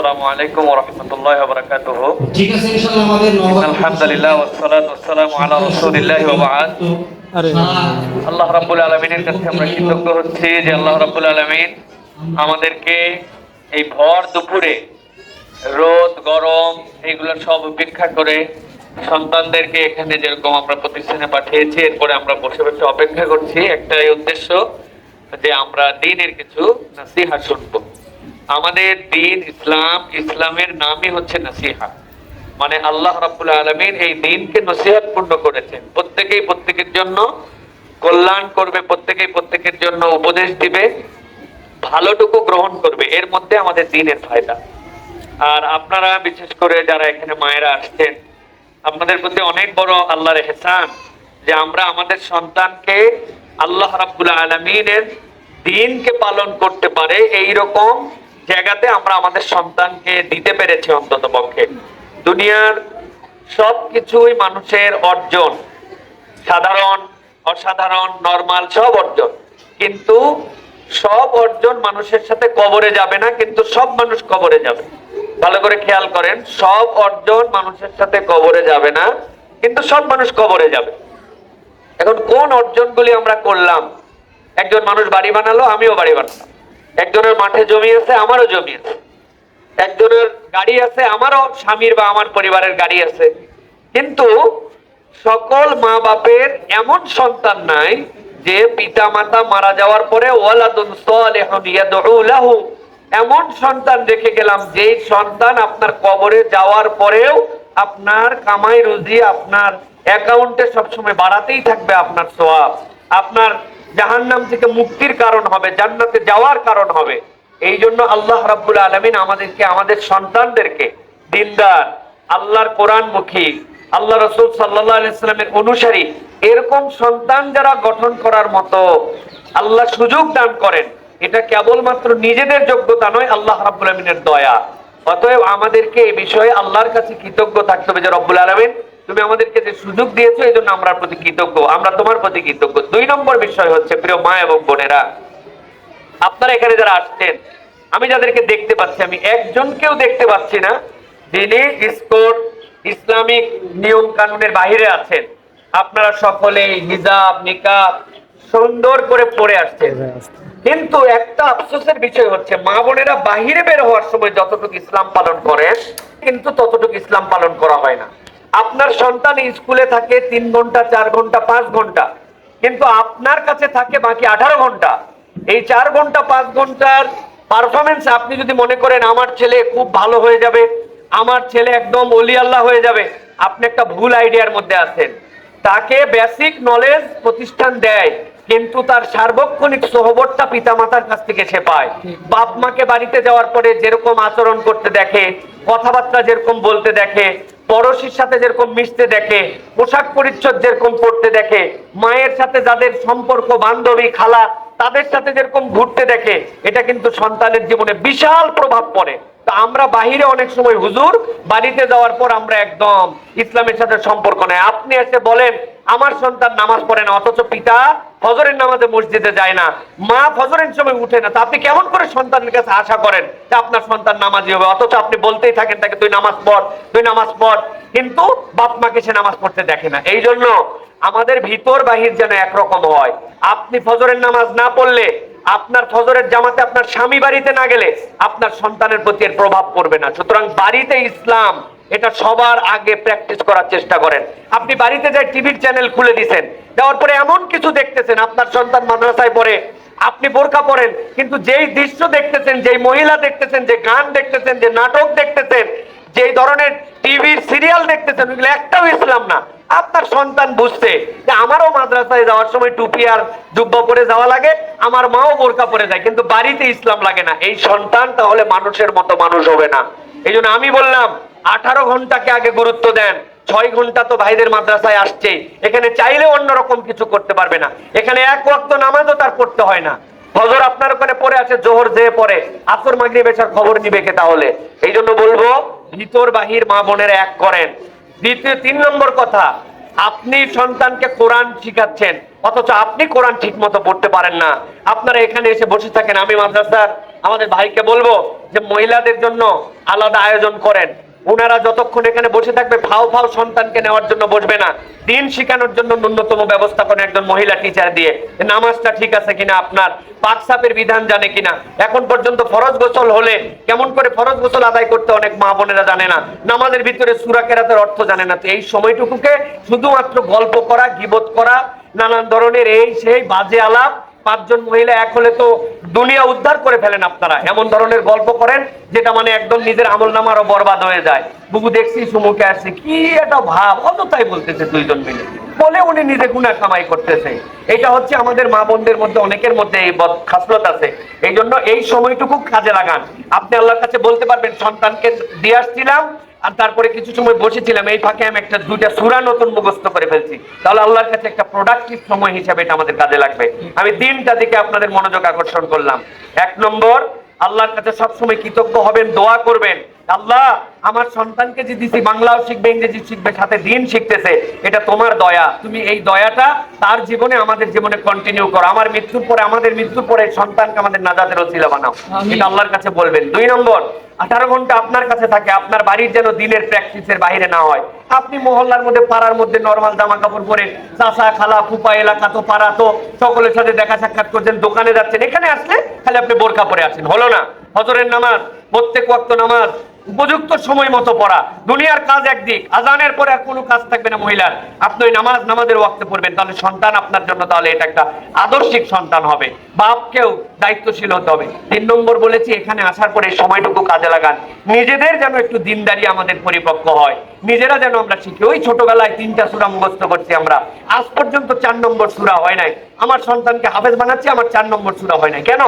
আসসালামু আলাইকুম ওয়া রাহমাতুল্লাহি ওয়া বারাকাতুহু। ঠিক আছে ইনশাআল্লাহ আমাদের আলহামদুলিল্লাহ ওয়াস সালাতু ওয়াস সালামু আলা রাসূলিল্লাহি ওয়া বা'দ। আল্লাহ রাব্বুল আলামিনের কাছে আমরা কৃতজ্ঞ হচ্ছি যে আল্লাহ রাব্বুল আলামিন আমাদেরকে এই ভর দুপুরে রোদ গরম এইগুলো সব উপেক্ষা করে সন্তানদেরকে এখানে যেরকম আমরা প্রতিষ্ঠানে পাঠিয়েছি, এরপরে আমরা বসে বসে অপেক্ষা করছি একটাই উদ্দেশ্য, যে আমরা দ্বীনের কিছু নসিহা শুনবো। আমাদের দ্বীন ইসলাম, ইসলামের নামই হচ্ছে নসিহা। মানে আল্লাহ রাব্বুল আলামিন এই দ্বীনকে নসিহত পূর্ণ করেছেন। প্রত্যেকেই প্রত্যেকের জন্য কল্যাণ করবে, প্রত্যেকেই প্রত্যেকের জন্য উপদেশ দিবে, ভালোটুকু গ্রহণ করবে, এর মধ্যে আমাদের দ্বীনের ফায়দা। আর আপনারা বিশেষ করে যারা এখানে মায়েরা আসছেন, আপনাদের প্রতি অনেক বড় আল্লাহর ইহসান যে আমরা আমাদের সন্তানকে আল্লাহ রাব্বুল আলামিনের দ্বীনকে পালন করতে পারে এই রকম জায়গাতে আমরা আমাদের সন্তানকে দিতে পেরেছি। অন্তত পক্ষে দুনিয়ার সবকিছুই মানুষের অর্জন, সাধারণ অসাধারণ নরমাল সব অর্জন, কিন্তু সব অর্জন মানুষের সাথে কবরে যাবে না, কিন্তু সব মানুষ কবরে যাবে। ভালো করে খেয়াল করেন, সব অর্জন মানুষের সাথে কবরে যাবে না, কিন্তু সব মানুষ কবরে যাবে। এখন কোন অর্জনগুলি আমরা করলাম? একজন মানুষ বাড়ি বানালো, আমিও বাড়ি বানালাম। একজনের মাঠে জমি আছে, আমারও জমি আছে। একজনের গাড়ি আছে, আমারও স্বামীর বা আমার পরিবারের গাড়ি আছে। কিন্তু সকল মা বাপের এমন সন্তান নাই যে পিতা মাতা মারা যাওয়ার পরে ওয়ালাদুন সালিহুন ইয়াদউ লাহু, এমন সন্তান রেখে গেলাম যে সন্তান আপনার কবরে যাওয়ার পরেও আপনার কামাই রুজি আপনার অ্যাকাউন্টে সবসময় বাড়াতেই থাকবে। আপনার সওয়াব আপনার জাহান্নাম থেকে মুক্তির কারণ হবে, জান্নাতে যাওয়ার কারণ হবে। এই জন্য আল্লাহ রাব্বুল আলামিন আমাদেরকে, আমাদের সন্তানদেরকে দিনদার, আল্লাহর কোরআনমুখী, আল্লাহ রাসূল সাল্লাল্লাহু আলাইহি ওয়াসাল্লামের অনুসারী এরকম সন্তান যারা গঠন করার মতো আল্লাহ সুযোগ দান করেন, এটা কেবলমাত্র নিজেদের যোগ্যতা নয়, আল্লাহ রাব্বুল আলামিনের দয়া। অতএব আমাদেরকে এই বিষয়ে আল্লাহর কাছে কৃতজ্ঞ থাকতে হবে যে রব্বুল আলামিন তুমি আমাদেরকে যে সুযোগ দিয়েছো এই জন্য আমরা প্রতি কৃতজ্ঞ, আমরা তোমার প্রতি কৃতজ্ঞ। 2 নম্বর বিষয় হচ্ছে, প্রিয় মা এবং বোনেরা, আপনারা এখানে যারা আসছেন, আমি যাদেরকে দেখতে পাচ্ছি, আমি একজনকেও দেখতে পাচ্ছি না যিনি স্কোর ইসলামিক নিয়ম কানুনের বাহিরে আছেন। আপনারা সকলেই হিজাব নিকাব সুন্দর করে পরে আসছেন। কিন্তু একটা আফসোসের বিষয় হচ্ছে, মা বোনেরা বাহিরে বের হওয়ার সময় যতটুকু ইসলাম পালন করেন, কিন্তু ততটুকু ইসলাম পালন করা হয় না। আপনার সন্তান স্কুলে থাকে 3 ঘন্টা 4 ঘন্টা 5 ঘন্টা, কিন্তু আপনার কাছে থাকে বাকি 18 ঘন্টা। এই 4 ঘন্টা 5 ঘন্টার পারফরমেন্স আপনি যদি মনে করেন আমার ছেলে খুব ভালো হয়ে যাবে, আমার ছেলে একদম ওলি আল্লাহ হয়ে যাবে, আপনি একটা ভুল আইডিয়ার মধ্যে আছেন। তাকে বেসিক নলেজ প্রতিষ্ঠান দেয়, কিন্তু তার সার্বক্ষণিক সোহবতটা পিতা মাতার কাছ থেকে সে পায়। বাপ মাকে বাড়িতে যাওয়ার পরে যেরকম আচরণ করতে দেখে, কথাবার্তা যেরকম বলতে দেখে, পড়োশির সাথে যেরকম মিশতে দেখে, পোশাক পরিচ্ছদ যেরকম পড়তে দেখে, মায়ের সাথে যাদের সম্পর্ক, বান্ধবী খালা তাদের সাথে যেরকম ঘুরতে দেখে, এটা কিন্তু সন্তানের জীবনে বিশাল প্রভাব পড়ে। তা আমরা বাহিরে অনেক সময় হুজুর, বাড়িতে যাওয়ার পর আমরা একদম ইসলামের সাথে সম্পর্ক নেই। আপনি এসে বলেন আমার সন্তান নামাজ পড়ে না, অথচ পিতা ফজরের নামাজে মসজিদে যায় না, মা ফজরের সময় উঠে না, তা আপনি কেমন করে সন্তানের কাছে আশা করেন যে আপনার সন্তান নামাজি হবে? অথচ আপনি বলতেই থাকেন তাকে তুই নামাজ পড়, তুই নামাজ পড়, কিন্তু বাপ মাকে সে নামাজ পড়তে দেখে না। এই জন্য আমাদের ভিতর বাহির যেন একরকম হয়। আপনি ফজরের নামাজ না পড়লে, আপনার ফজরের জামাতে আপনার স্বামী বাড়িতে না গেলে আপনার সন্তানের প্রতি এর প্রভাব পড়বে না। সুতরাং বাড়িতে ইসলাম, এটা সবার আগে প্র্যাকটিস করার চেষ্টা করেন। আপনি বাড়িতে যাই টিভির চ্যানেল খুলে দিয়েছেন, দেওয়ার পরে এমন কিছু দেখতেছেন, আপনার সন্তান মাদ্রাসায় পড়ে, আপনি বোরকা পরেন, কিন্তু যেই দৃশ্য দেখতেছেন, যেই মহিলা দেখতেছেন, যে গান দেখতেছেন, যে নাটক দেখতেছেন, যেই ধরনের টিভির সিরিয়াল দেখতেছেন, ওগুলো একটাও ইসলাম না। আপনার সন্তান বুঝছে যে আমারও মাদ্রাসায় যাওয়ার সময় টুপি আর জুব্বা পরে যাওয়া লাগে, আমার মাও বোরকা পরে যায়, কিন্তু বাড়িতে ইসলাম লাগে না। এই সন্তান তাহলে মানুষের মতো মানুষ হবে না। এই জন্য আমি বললাম 18 ঘন্টাকে আগে গুরুত্ব দেন। 6 ঘন্টা তো ভাইদের মাদ্রাসায় আসছে, এখানে চাইলে অন্যরকম কিছু করতে পারবে না। এখানে 1 ওয়াক্ত নামাজও তার পড়তে হয় না। ফজর আপনার ওখানে পড়ে আছে, জোহর যে পড়ে, আসর মাগরিব এশার খবর নিবে কে তাহলে? এই জন্য বলবো ভিতর বাহির মা বোনের এক করেন। দ্বিতীয় 3 নম্বর কথা, আপনি সন্তানকে কোরআন শিখাচ্ছেন, অথচ আপনি কোরআন ঠিক মতো পড়তে পারেন না। আপনারা এখানে এসে বসে থাকেন, আমি মাদ্রাসার আমাদের ভাইকে বলবো যে মহিলাদের জন্য আলাদা আয়োজন করেন। ওনারা যতক্ষণ এখানে বসে থাকবে ফাও ফাও সন্তানকে নেওয়ার জন্য বসবে না। দিন শেখানোর জন্য ন্যূনতম ব্যবস্থা করেন একজন মহিলা টিচার দিয়ে। নামাজটা ঠিক আছে কিনা, আপনার পাকসাপের বিধান জানে কিনা। এখন পর্যন্ত ফরজ গোসল হলে কেমন করে ফরজ গোসল আদায় করতে অনেক মা বোনেরা জানে না, নামাজের ভিতরে সূরা কেরাতের অর্থ জানে না। তো এই সময়টুকুকে শুধুমাত্র গল্প করা, গীবত করা, নানান ধরনের এই সেই বাজে আলাপ, 5 জন মহিলা এক হলে তো দুনিয়া উদ্ধার করে ফেলেন আপনারা। এমন ধরনের গল্প করেন যেটা মানে একদম নিজের আমল নামারও বরবাদ হয়ে যায়। বুবু দেখছি সুমুখে আসছে, কি একটা ভাব, অযথাই বলতেছে 2 জন মিলে, বলে উনি নিজে গুনাহ কামাই করতেছে। এটা হচ্ছে আমাদের মা বোনদের মধ্যে অনেকের মধ্যে এই খাসলত আছে। এই জন্য এই সময়টুকু কাজে লাগান। আপনি আল্লাহর কাছে বলতে পারবেন সন্তানকে দিয়ে আসছিলাম আর তারপরে কিছু সময় বসেছিলাম, এই ফাঁকে আমি একটা 2টা সূরা নতুন মুখস্থ করে ফেলছি। তাহলে আল্লাহর কাছে একটা প্রোডাক্টিভ সময় হিসাবে এটা আমাদের কাজে লাগবে। আমি 3টা দিকে আপনাদের মনোযোগ আকর্ষণ করলাম। 1 নম্বর, আল্লাহর কাছে সবসময় কৃতজ্ঞ হবেন, দোয়া করবেন, আল্লাহ আমার সন্তানকে যে দিছি বাংলাও শিখবে, ইংরেজি শিখবে, সাথে দিন শিখতেছে, এটা তোমার দয়া। তুমি এই দয়াটা তার জীবনে আমাদের জীবনে কন্টিনিউ করো। আমার মৃত্যুর পরে, আমাদের মৃত্যুর পরে সন্তানকে আমাদের নাজাতের ওসিলা বানাও। এটা আল্লাহর কাছে বলবেন। 2 নম্বর, 18 ঘন্টা আপনার কাছে থাকে, আপনার বাড়ির যেন দিনের প্র্যাকটিসের বাইরে না হয়। আপনি মহল্লার মধ্যে, পাড়ার মধ্যে নরমাল জামা কাপড় পরে চাচা খালা ফুপা এলাকা তো পাড়া তো সকলের সাথে দেখা সাক্ষাৎ করছেন, দোকানে যাচ্ছেন, এখানে আসলে খালি আপনি বোরকা পরে আছেন, হলো না? ফজরের নামাজ, প্রত্যেক ওয়াক্ত নামাজ উপযুক্ত সময় মতো পড়া। দুনিয়ার কাজ একদিক, আজানের পরে আর কোনো কাজ থাকবে না মহিলার, আপনি ওই নামাজের ওয়াক্তে পড়বেন, তাহলে সন্তান আপনার জন্য তাহলে এটা একটা আদর্শিক সন্তান হবে। বাপকেও দায়িত্বশীল হতে হবে। 3 নম্বর বলেছি, এখানে আসার পরে সময়টুকু কাজে লাগান, নিজেদের যেন একটু দিনদারি আমাদের পরিপক্ক হয়, নিজেরা যেন আমরা শিখি। ওই ছোটবেলায় 3টা সূরা মুখস্থ করছি আমরা, আজ পর্যন্ত 4 নম্বর সূরা হয় নাই। আমার সন্তানকে হাফেজ বানাচ্ছি, আমার 4 নম্বর সূরা হয় নাই। কেন?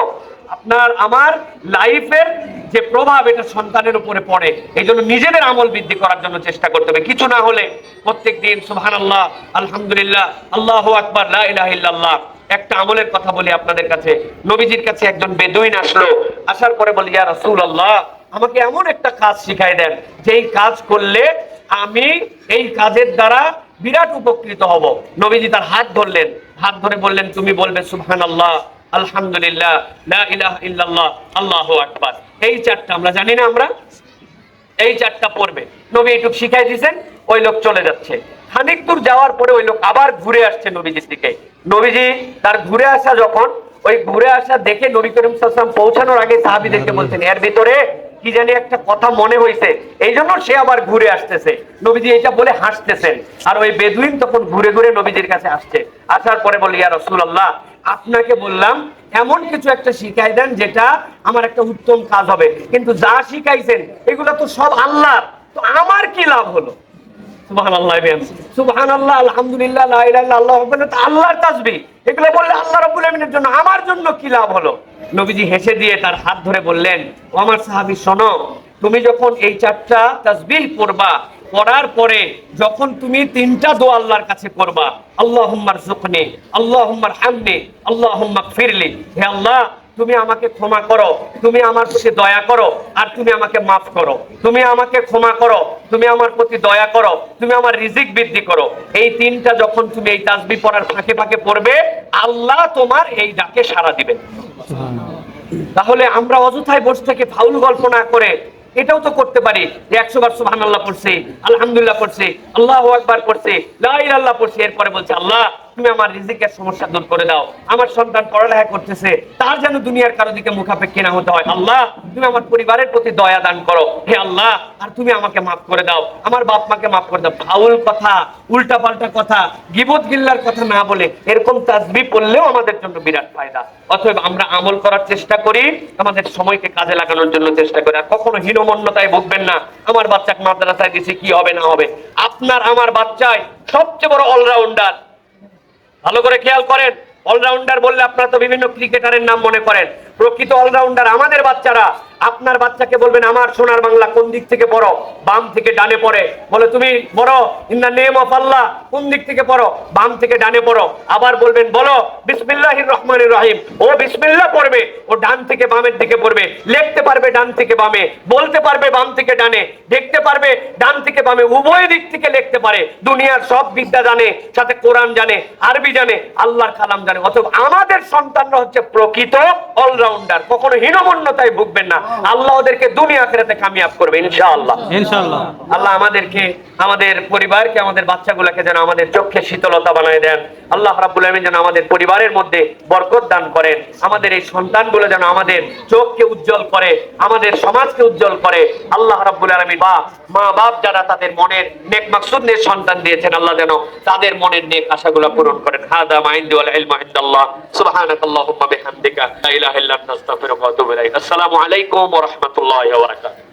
আপনার আমার লাইফের যে প্রভাব এটা সন্তানের উপরে পড়ে। এই জন্য নিজেদের আমল বৃদ্ধি করার জন্য চেষ্টা করতে হবে। কিছু না হলে প্রত্যেক দিন সুবহানাল্লাহ, আলহামদুলিল্লাহ, আল্লাহু আকবার, লা ইলাহা ইল্লাল্লাহ। একটা আমলের কথা বলি আপনাদের কাছে। নবীজির কাছে একজন বেদুইন আসলো, আসার পরে বলি, ইয়া রাসূলুল্লাহ, আমাকে এমন একটা কাজ শিখাই দেন যেই কাজ করলে আমি এই কাজের দ্বারা বিরাট উপকৃত হব। নবীজি তার হাত ধরলেন, হাত ধরে বললেন, তুমি বলবে সুবহানাল্লাহ, আলহামদুলিল্লাহ, লা ইলাহা ইল্লাল্লাহ, আল্লাহু আকবার। এই 4টা আমরা জানি না, আমরা এই 4টা পড়বে। নবী একটু শিখাই দিয়েছেন, ওই লোক চলে যাচ্ছে। খানিক দূর যাওয়ার পরে ওই লোক আবার ঘুরে আসছে নবীজির দিকে। নবীজি তার ঘুরে আসা যখন, ওই ঘুরে আসা দেখে নবী করিম সাল্লাল্লাহু আলাইহি ওয়াসাল্লাম পৌঁছানোর আগে সাহাবীদেরকে বলছেন, এর ভিতরে কি জানি একটা কথা মনে হয়েছে, এই জন্য সে আবার ঘুরে আসতেছে। নবীজি এটা বলে হাসতেছেন, আর ওই বেদুইন তখন ঘুরে ঘুরে নবীজির কাছে আসছে। আসার পরে বলি, ইয়া রাসূলুল্লাহ, আপনাকে বললাম এমন কিছু একটা শিখাই দেন যেটা আমার একটা উত্তম কাজ হবে, কিন্তু যা শিখাইছেন এগুলো তো সব আল্লাহর, তো আমার কি লাভ হলো? সুবহানাল্লাহ, সুবহানাল্লাহ, আলহামদুলিল্লাহ, লা ইলাহা ইল্লাল্লাহ, আল্লাহর তাসবিহ, এগুলো বললে আল্লাহ রাব্বুল আমিনের জন্য, আমার জন্য কি লাভ হলো? নবীজি হেসে দিয়ে তার হাত ধরে বললেন, ও আমার সাহাবী, শোনো, তুমি যখন এই 4টা তাসবিহ পড়বা, পড়ার পরে যখন তুমি 3টা দোয়া আল্লাহর কাছে করবা, আল্লাহুম্মা রযুকনি, আল্লাহুম্মা রহামনি, আল্লাহুম্মা গফিরলি, হে আল্লাহ তুমি আমাকে ক্ষমা করো, তুমি আমার প্রতি দয়া করো, আর তুমি আমাকে মাফ করো। তুমি আমাকে ক্ষমা করো, তুমি আমার প্রতি দয়া করো, তুমি আমার রিজিক বৃদ্ধি করো। এই 3টা যখন তুমি এই তাসবিহ পড়ার ফাঁকে ফাঁকে পড়বে, আল্লাহ তোমার এই ডাকে সাড়া দিবেন। তাহলে আমরা অযথায় বসে থেকে ফাউল গল্প না করে এটাও তো করতে পারি, 100 বার সুবহানাল্লাহ পড়ছি, আলহামদুলিল্লাহ পড়ছি, আল্লাহু আকবার পড়ছি, লা ইলাহা ইল্লাল্লাহ পড়ছি, এরপরে বলছি, আল্লাহ তুমি আমার রিজিকের সমস্যা দূর করে দাও, আমার সন্তান পড়ালেখা করতেছে, তার যেন দুনিয়ার কারো দিকে মুখাপেক্ষী না হতে হয়, আল্লাহ তুমি আমার পরিবারের প্রতি দয়া দান করো, হে আল্লাহ, আর তুমি আমাকে মাফ করে দাও, আমার বাপ মাকে মাফ করে দাও। ফাউল কথা, উল্টা পাল্টা কথা, গীবত গিল্লার কথা না বলে এরকম তাসবিহ পড়লেও আমাদের জন্য বিরাট ফায়দা। অতএব আমরা আমল করার চেষ্টা করি, আমাদের সময়কে কাজে লাগানোর জন্য চেষ্টা করি। আর কখনো হীনমন্যতায় ভুগবেন না, আমার বাচ্চাকে মাদ্রাসায় দিয়েছি কি হবে না হবে। আপনার আমার বাচ্চাই সবচেয়ে বড় অলরাউন্ডার। ভালো করে খেয়াল করেন, অলরাউন্ডার বললে আপনারা তো বিভিন্ন ক্রিকেটারের নাম মনে করেন, প্রকৃত অলরাউন্ডার আমাদের বাচ্চারা। আপনার বাচ্চাকে বলবেন, আমার সোনার বাংলা কোন দিক থেকে পড়ো, বাম থেকে ডানে পড়ে, বলে তুমি পড়ো ইন দ্য নেম অফ আল্লাহ, কোন দিক থেকে পড়ো, বাম থেকে ডানে পড়ো। আবার বলবেন, বলো বিসমিল্লাহির রহমানির রহিম, ও বিসমিল্লাহ পড়বে, ও ডান থেকে বামের দিকে পড়বে, লিখতে পারবে ডান থেকে বামে, বলতে পারবে বাম থেকে ডানে, দেখতে পারবে ডান থেকে বামে, উভয় দিক থেকে লিখতে পারে, দুনিয়ার সব বিদ্যা জানে, সাথে কোরআন জানে, আরবি জানে, আল্লাহর কালাম জানে। অথবা আমাদের সন্তানরা হচ্ছে প্রকৃত অলরাউন্ডার। অলরাউন্ডার, কখনো হীনমন্যতায় ভুগবেন না। আল্লাহ ওদেরকে দুনিয়া আখিরাতে কামিয়াব করবে ইনশাআল্লাহ। ইনশাআল্লাহ। আল্লাহ আমাদেরকে, আমাদের পরিবারকে, আমাদের বাচ্চাগুলোকে যেন আমাদের চোখে শীতলতা বানায় দেন। আল্লাহ রাব্বুল আলামিন যেন আমাদের পরিবারের মধ্যে বরকত দান করেন। আমাদের এই সন্তানগুলো যেন আমাদের চোখকে উজ্জ্বল করে, আমাদের সমাজকে উজ্জ্বল করে। আল্লাহ রাব্বুল আলামিন মা বাপ যারা তাদের মনের নেক মাকসুদ নিয়ে সন্তান দিয়েছেন, আল্লাহ যেন তাদের মনের নেক আশাগুলো পূরণ করেন। হাদা মা ইনদি ওয়াল ইলমু ইনদাল্লাহ। সুবহানাকাল্লাহুম্মা বিহামদিকা লা ইলাহা ইল্লা আনতা আস্তাগফিরুকা ওয়া আতুবু ইলাইক। আসসালামু আলাইকুম ওয়া রাহমাতুল্লাহি ওয়া বারাকাতুহু।